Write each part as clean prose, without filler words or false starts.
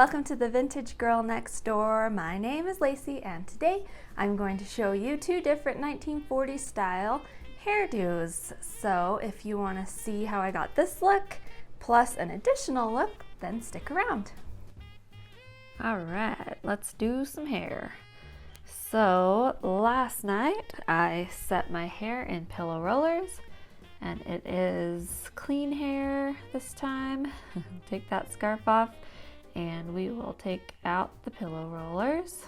Welcome to the Vintage Girl Next Door. My name is Lacey and today I'm going to show you two different 1940s style hairdos. So if you want to see how I got this look plus an additional look, then stick around. Alright, let's do some hair. So last night I set my hair in pillow rollers and it is clean hair this time. Take that scarf off and we will take out the pillow rollers.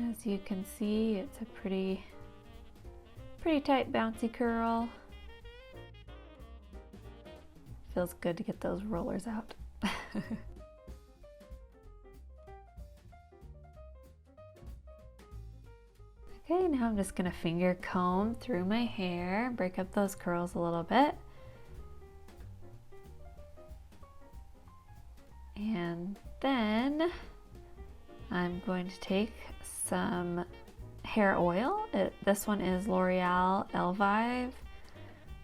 As you can see, it's a pretty tight bouncy curl. Feels good to get those rollers out. Okay, now I'm just gonna finger comb through my hair, break up those curls a little bit. And then I'm going to take some hair oil. This one is L'Oreal Elvive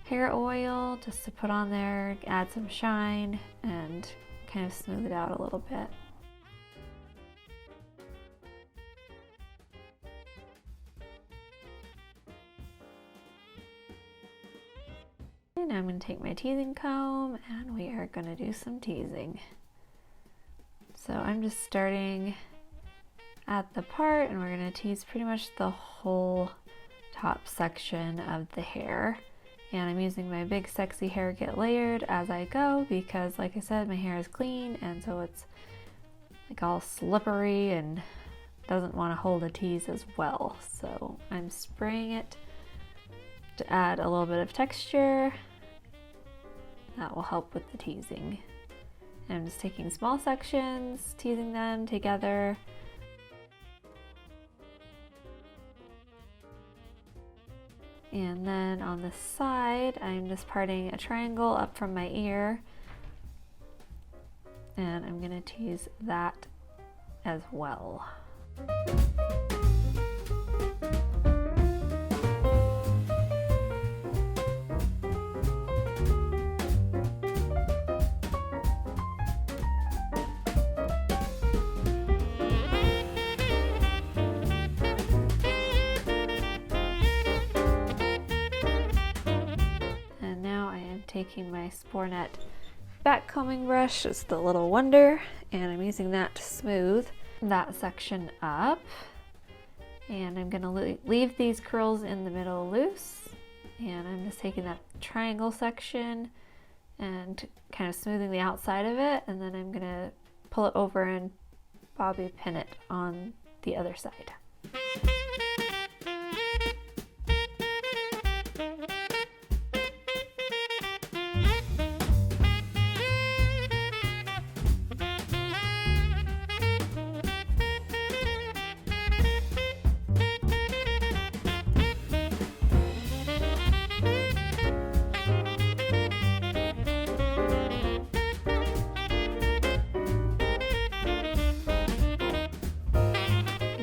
hair oil, just to put on there, add some shine and kind of smooth it out a little bit. Now I'm going to take my teasing comb and we are going to do some teasing. So I'm just starting at the part and we're going to tease pretty much the whole top section of the hair. And I'm using my big sexy hair get layered as I go because, like I said, my hair is clean and so it's like all slippery and doesn't want to hold a tease as well. So I'm spraying it to add a little bit of texture. That will help with the teasing. And I'm just taking small sections, teasing them together. And then on the side, I'm just parting a triangle up from my ear. And I'm gonna tease that as well. Taking my Spornette back combing brush, it's the Little Wonder, and I'm using that to smooth that section up. And I'm going to leave these curls in the middle loose, and I'm just taking that triangle section and kind of smoothing the outside of it, and then I'm going to pull it over and bobby pin it on the other side.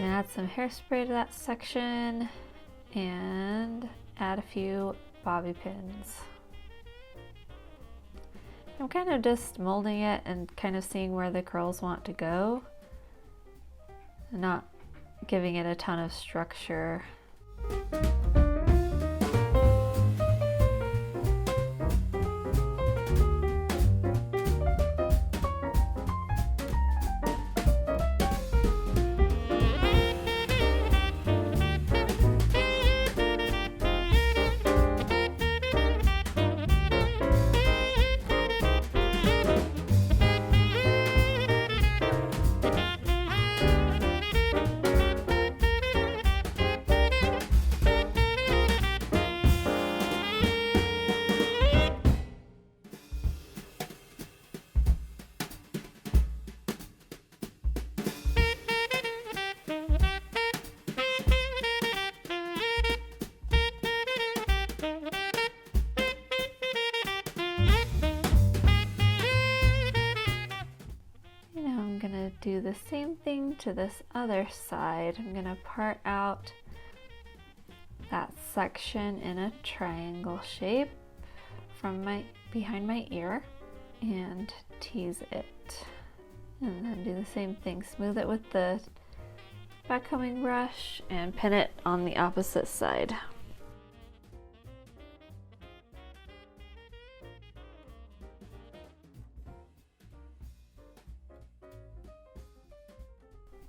Add some hairspray to that section and add a few bobby pins. I'm kind of just molding it and kind of seeing where the curls want to go, not giving it a ton of structure. Do the same thing to this other side. I'm going to part out that section in a triangle shape from my behind my ear and tease it. And then do the same thing, smooth it with the backcombing brush and pin it on the opposite side.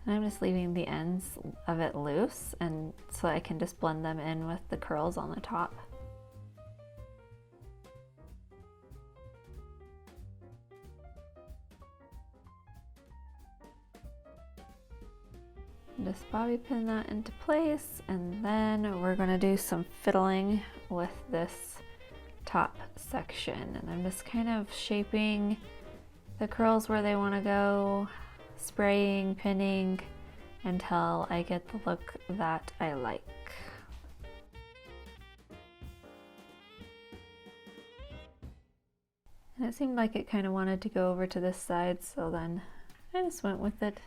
And I'm just leaving the ends of it loose, and so I can just blend them in with the curls on the top. Just bobby pin that into place, and then we're going to do some fiddling with this top section. And I'm just kind of shaping the curls where they want to go, spraying, pinning until I get the look that I like. And it seemed like it kind of wanted to go over to this side, so then I just went with it.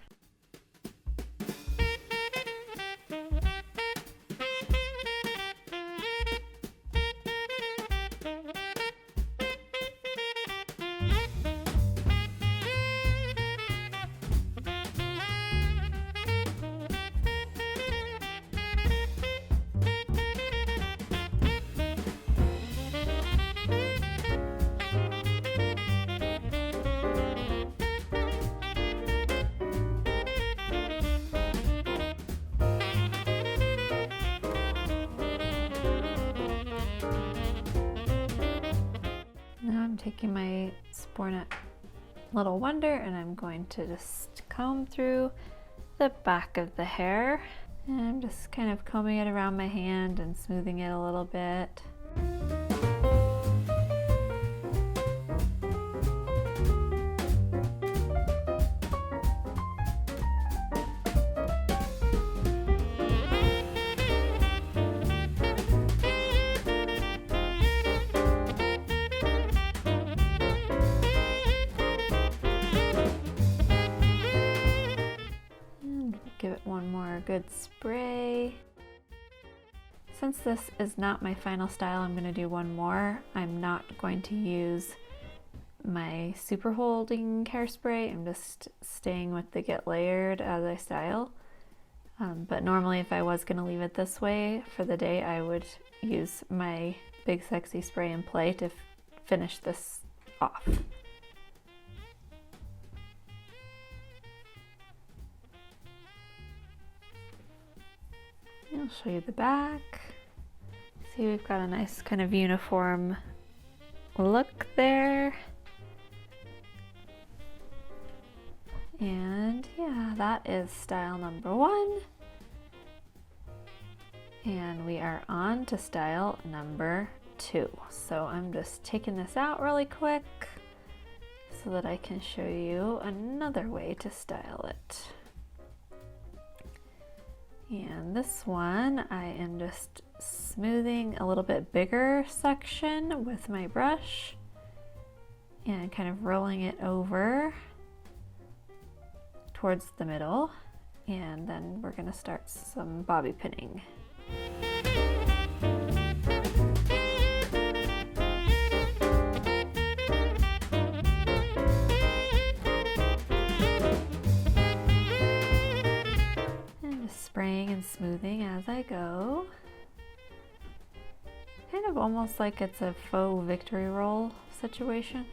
I'm taking my Spornette Little Wonder and I'm going to just comb through the back of the hair, and I'm just kind of combing it around my hand and smoothing it a little bit. Give it one more good spray. Since this is not my final style, I'm going to do one more. I'm not going to use my super holding hairspray. I'm just staying with the Get Layered as I style. But normally if I was going to leave it this way for the day, I would use my Big Sexy Spray and Play to finish this off. I'll show you the back. See, we've got a nice kind of uniform look there. And yeah, that is style number 1. And we are on to style number 2. So I'm just taking this out really quick so that I can show you another way to style it. And this one, I am just smoothing a little bit bigger section with my brush and kind of rolling it over towards the middle. And then we're going to start some bobby pinning. Spraying and smoothing as I go. Kind of almost like it's a faux victory roll situation.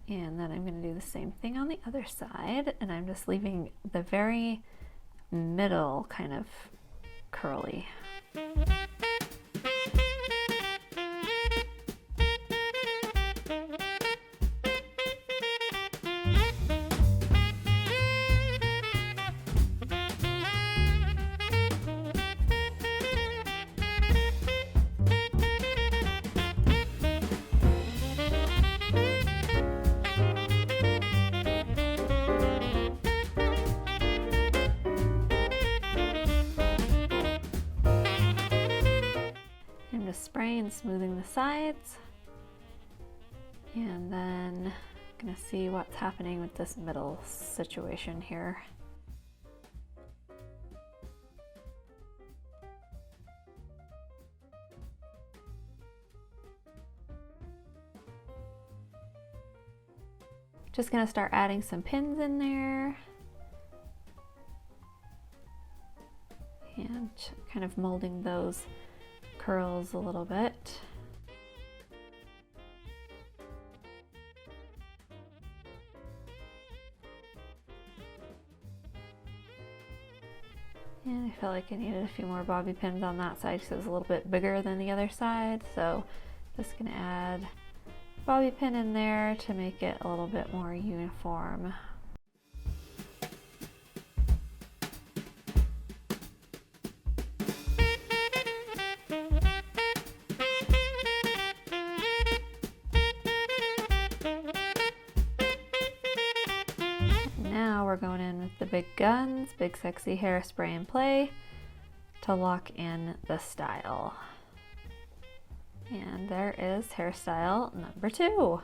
And then I'm going to do the same thing on the other side, and I'm just leaving the very middle kind of curly. Spraying and smoothing the sides, and then I'm gonna see what's happening with this middle situation here. Just gonna start adding some pins in there. And kind of molding those curls a little bit. And I felt like I needed a few more bobby pins on that side because it was a little bit bigger than the other side. So just gonna add a bobby pin in there to make it a little bit more uniform. Now we're going in with the big guns, big sexy hairspray and play to lock in the style. And there is hairstyle number 2.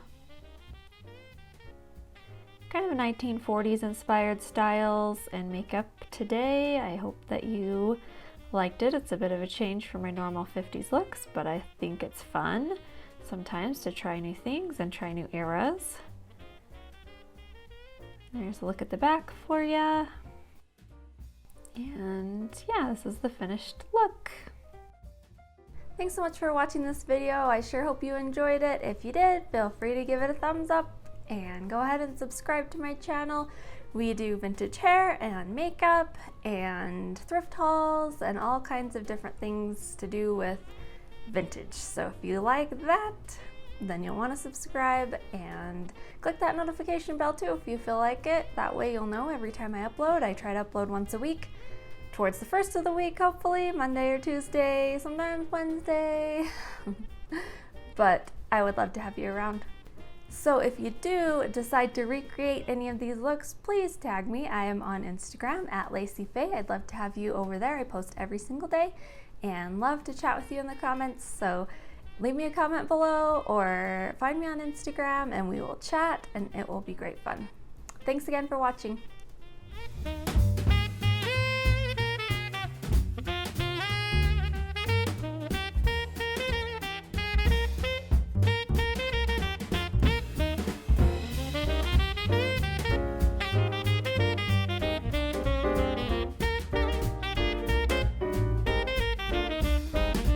Kind of a 1940s inspired styles and makeup today. I hope that you liked it. It's a bit of a change from my normal 50s looks, but I think it's fun sometimes to try new things and try new eras. There's a look at the back for ya. And yeah, this is the finished look. Thanks so much for watching this video. I sure hope you enjoyed it. If you did, feel free to give it a thumbs up and go ahead and subscribe to my channel. We do vintage hair and makeup and thrift hauls and all kinds of different things to do with vintage. So if you like that, then you'll want to subscribe and click that notification bell too if you feel like it. That way you'll know every time I upload. I try to upload once a week, towards the first of the week, hopefully, Monday or Tuesday, sometimes Wednesday. But I would love to have you around. So if you do decide to recreate any of these looks, please tag me. I am on Instagram at LaceyFaye. I'd love to have you over there. I post every single day and love to chat with you in the comments. So leave me a comment below or find me on Instagram and we will chat and it will be great fun. Thanks again for watching.